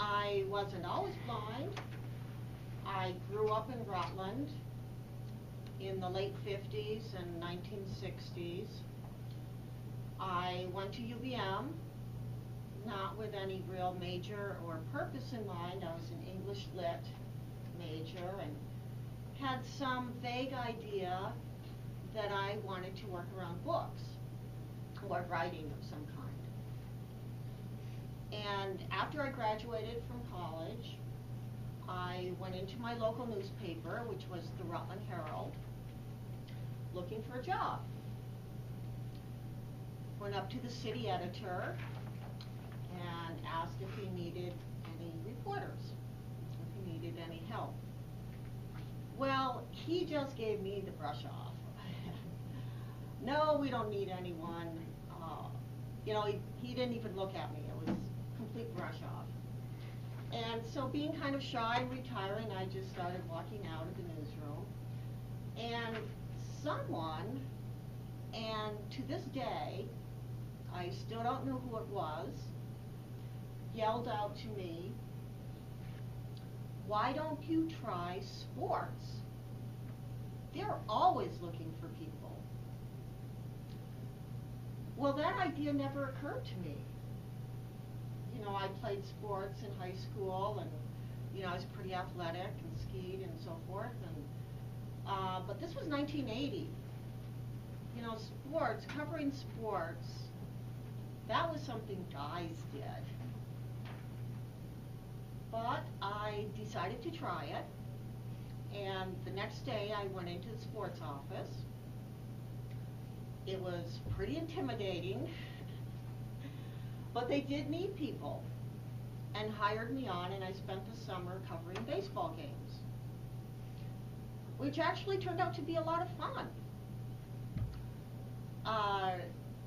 I wasn't always blind. I grew up in Rutland in the late 50s and 1960s. I went to UVM, not with any real major or purpose in mind. I was an English Lit major and had some vague idea that I wanted to work around books or writing of some kind. And after I graduated from college, I went into my local newspaper, which was the Rutland Herald, looking for a job. Went up to the city editor and asked if he needed any reporters, if he needed any help. Well, he just gave me the brush off. No, we don't need anyone. You know, he didn't even look at me. It was complete brush off. And so being kind of shy and retiring, I just started walking out of the newsroom. And someone, and to this day, I still don't know who it was, yelled out to me, "Why don't you try sports? They're always looking for people." Well, that idea never occurred to me. You know, I played sports in high school, and you know, I was pretty athletic and skied and so forth. And but this was 1980. You know, sports, covering sports, that was something guys did. But I decided to try it, and the next day I went into the sports office. It was pretty intimidating, but they did need people and hired me on, and I spent the summer covering baseball games, which actually turned out to be a lot of fun.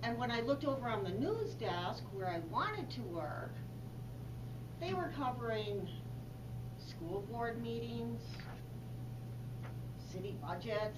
And when I looked over on the news desk where I wanted to work, they were covering school board meetings, city budget,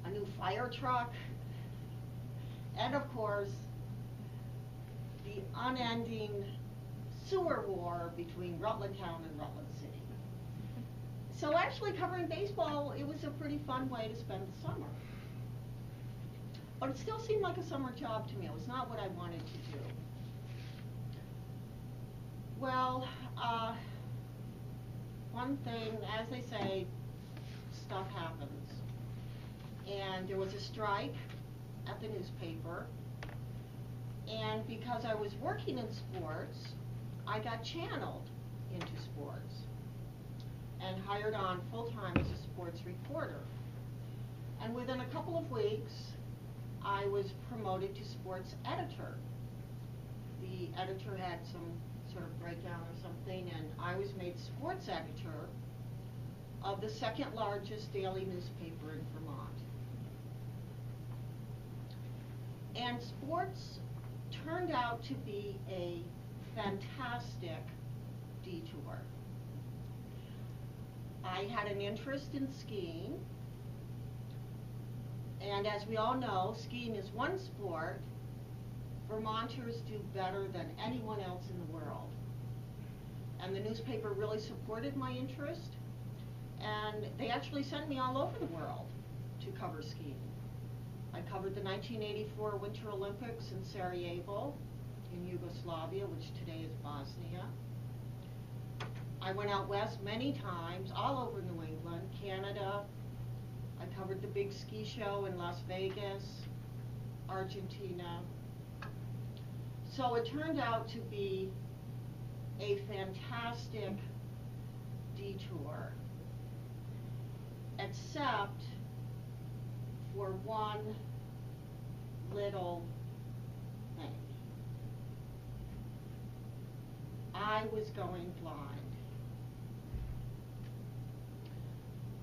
a new fire truck, and of course, the unending sewer war between Rutland Town and Rutland City. So actually covering baseball, it was a pretty fun way to spend the summer. But it still seemed like a summer job to me. It was not what I wanted to do. Well, one thing, as they say, stuff happens. And there was a strike at the newspaper, and because I was working in sports, I got channeled into sports and hired on full-time as a sports reporter. And within a couple of weeks, I was promoted to sports editor. The editor had some sort of breakdown or something, and I was made sports editor of the second largest daily newspaper in Vermont. And sports turned out to be a fantastic detour. I had an interest in skiing, and as we all know, skiing is one sport Vermonters do better than anyone else in the world. And the newspaper really supported my interest, and they actually sent me all over the world to cover skiing. I covered the 1984 Winter Olympics in Sarajevo, in Yugoslavia, which today is Bosnia. I went out west many times, all over New England, Canada. I covered the big ski show in Las Vegas, Argentina. So it turned out to be a fantastic detour, except for one little thing. I was going blind.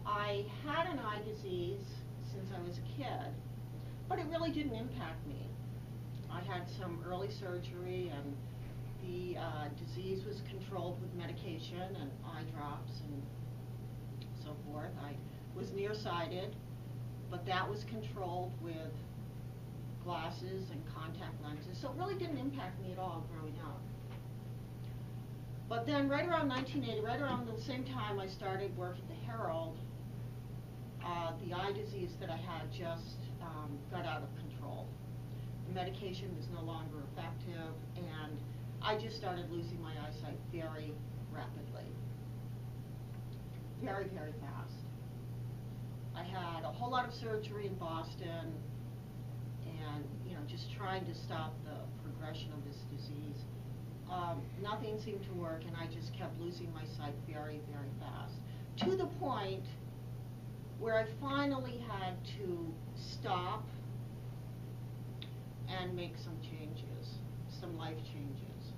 I had an eye disease since I was a kid, but it really didn't impact me. I had some early surgery, and the disease was controlled with medication and eye drops and so forth. I was nearsighted, but that was controlled with glasses and contact lenses, so it really didn't impact me at all growing up. But then right around 1980, right around the same time I started work at the Herald, the eye disease that I had just got out of control. The medication was no longer effective, and I just started losing my eyesight very rapidly. Very, very fast. I had a whole lot of surgery in Boston, and just trying to stop the progression of this disease. Nothing seemed to work, and I just kept losing my sight very, very fast, to the point where I finally had to stop and make some changes, some life changes.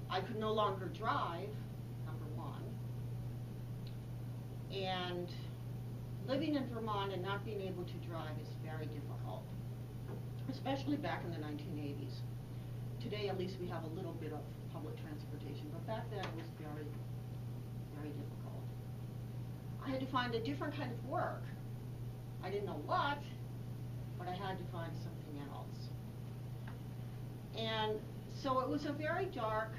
I could no longer drive, number one, and living in Vermont and not being able to drive is very difficult, especially back in the 1980s. Today, at least, we have a little bit of public transportation, but back then it was very, very difficult. I had to find a different kind of work. I didn't know what, but I had to find something else. And so it was a very dark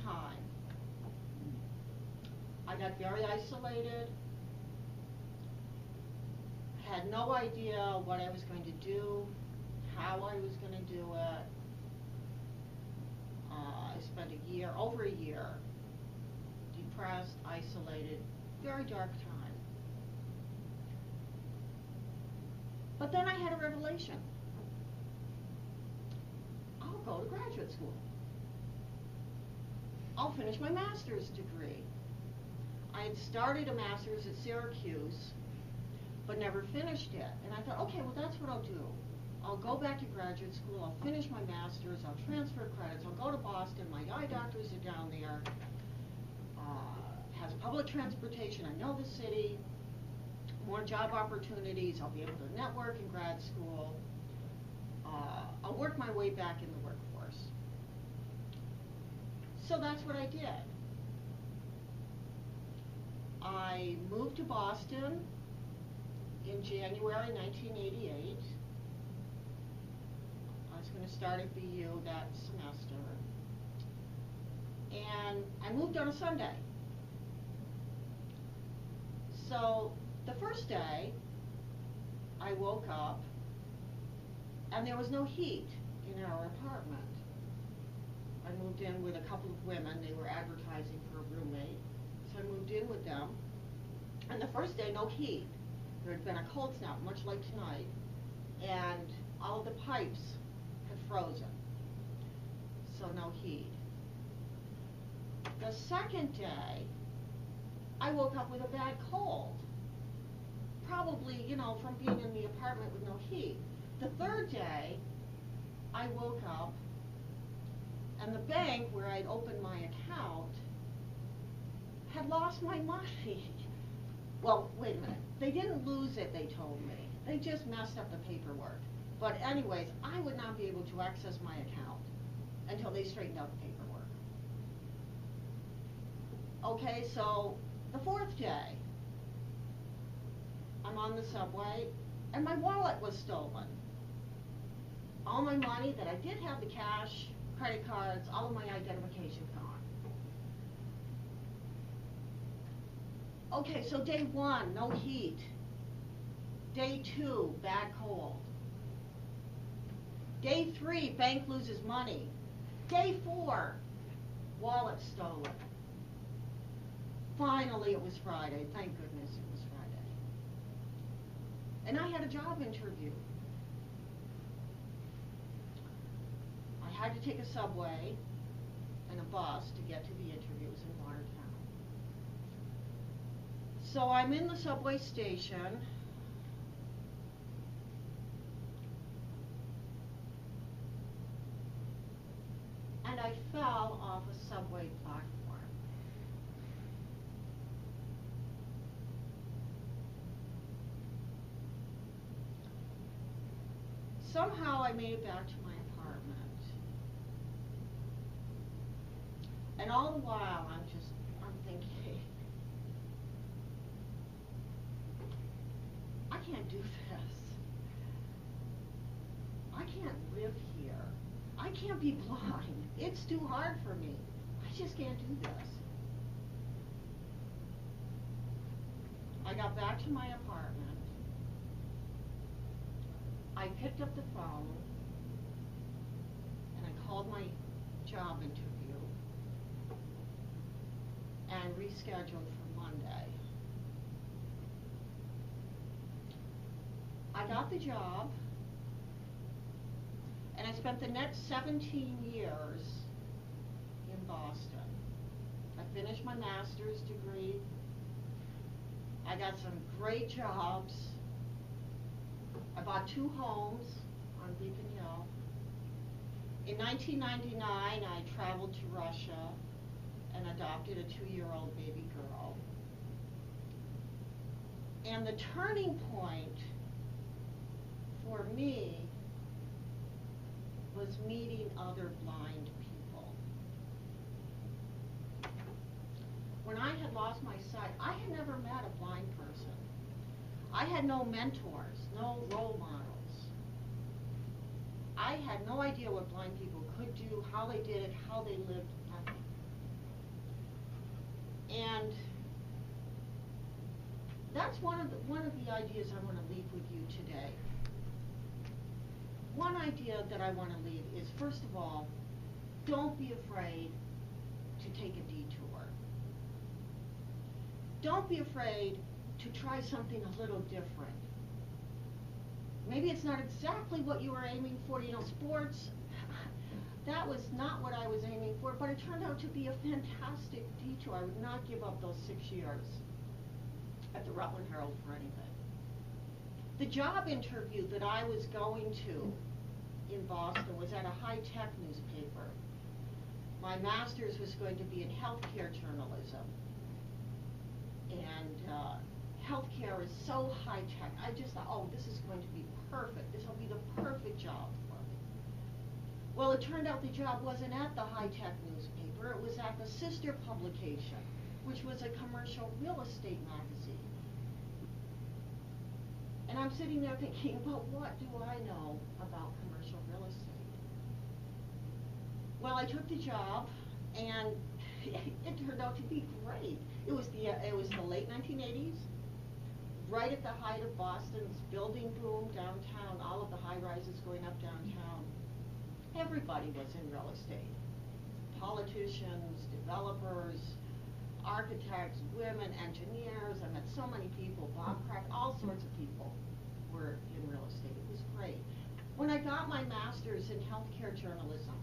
time. I got very isolated, had no idea what I was going to do, how I was going to do it. I spent over a year, depressed, isolated, very dark time. But then I had a revelation. I'll go to graduate school. I'll finish my master's degree. I had started a master's at Syracuse, but never finished it. And I thought, okay, well, that's what I'll do. I'll go back to graduate school, I'll finish my master's, I'll transfer credits, I'll go to Boston, my eye doctors are down there, has public transportation, I know the city, more job opportunities, I'll be able to network in grad school, I'll work my way back in the workforce. So that's what I did. I moved to Boston in January 1988. I was going to start at BU that semester. And I moved on a Sunday. So the first day, I woke up and there was no heat in our apartment. I moved in with a couple of women. They were advertising for a roommate. So I moved in with them. And the first day, no heat. There had been a cold snap, much like tonight. And all of the pipes had frozen. So no heat. The second day, I woke up with a bad cold. Probably, from being in the apartment with no heat. The third day, I woke up and the bank where I'd opened my account had lost my money. Well, wait a minute. They didn't lose it, they told me. They just messed up the paperwork. But anyways, I would not be able to access my account until they straightened out the paperwork. Okay, so the fourth day, I'm on the subway, and my wallet was stolen. All my money that I did have, the cash, credit cards, all of my identification gone. Okay, so day one, no heat. Day two, bad cold. Day three, bank loses money. Day four, wallet stolen. Finally, it was Friday. Thank goodness it was Friday. And I had a job interview. I had to take a subway and a bus to get to the interview. It was in Watertown. So I'm in the subway station. And I fell off a subway platform. Somehow I made it back to my apartment. And all the while I'm thinking, I can't do this. I can't live here. I can't be blind. It's too hard for me. just can't do this. I got back to my apartment. I picked up the phone and I called my job interview and rescheduled for Monday. I got the job, and I spent the next 17 years in Boston. I finished my master's degree. I got some great jobs. I bought 2 homes on Beacon Hill. In 1999, I traveled to Russia and adopted a 2-year-old baby girl. And the turning point for me was meeting other blind people. When I had lost my sight, I had never met a blind person. I had no mentors, no role models. I had no idea what blind people could do, how they did it, how they lived, nothing. And that's one of the ideas I want to leave with you today. One idea that I want to leave is, first of all, don't be afraid to take a detour. Don't be afraid to try something a little different. Maybe it's not exactly what you were aiming for. You know, sports, that was not what I was aiming for, but it turned out to be a fantastic detour. I would not give up those 6 years at the Rutland Herald for anything. The job interview that I was going to in Boston was at a high-tech newspaper. My master's was going to be in healthcare journalism. And healthcare is so high-tech. I just thought, oh, this is going to be perfect. This will be the perfect job for me. Well, it turned out the job wasn't at the high-tech newspaper. It was at the sister publication, which was a commercial real estate magazine. And I'm sitting there thinking, well, what do I know about commercial real estate? Well, I took the job, and it turned out to be great. It was the late 1980s, right at the height of Boston's building boom downtown, all of the high-rises going up downtown. Everybody was in real estate. Politicians, developers, architects, women, engineers. I met so many people, Bob Crack, all sorts of people were in real estate. It was great. When I got my master's in healthcare journalism,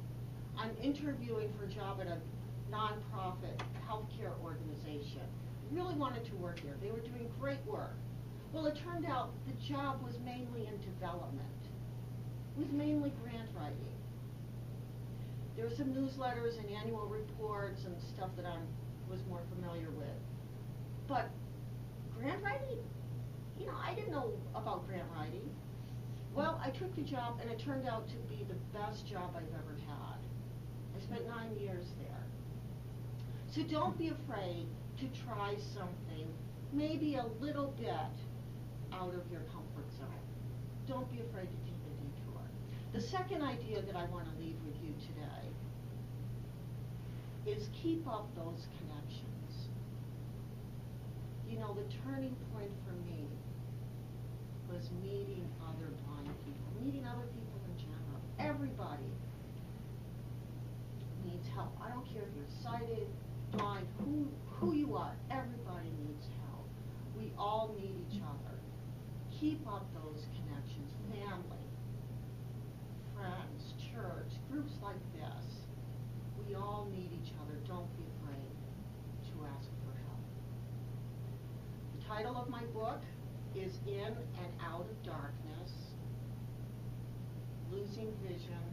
I'm interviewing for a job at a nonprofit healthcare organization. Really wanted to work there. They were doing great work. Well, it turned out the job was mainly in development. It was mainly grant writing. There were some newsletters and annual reports and stuff that I was more familiar with. But grant writing? You know, I didn't know about grant writing. Well, I took the job, and it turned out to be the best job I've ever had. I spent 9 years there. So don't be afraid to try something, maybe a little bit out of your comfort zone. Don't be afraid to take a detour. The second idea that I want to leave with you today is keep up those connections. You know, the turning point for me was meeting other blind people, meeting other people in general. Everybody needs help. I don't care if you're sighted, blind, who you are, everybody needs help. We all need each other. Keep up those connections, family, friends, church, groups like this. We all need each other. Don't be afraid to ask for help. The title of my book is In and Out of Darkness, Losing Vision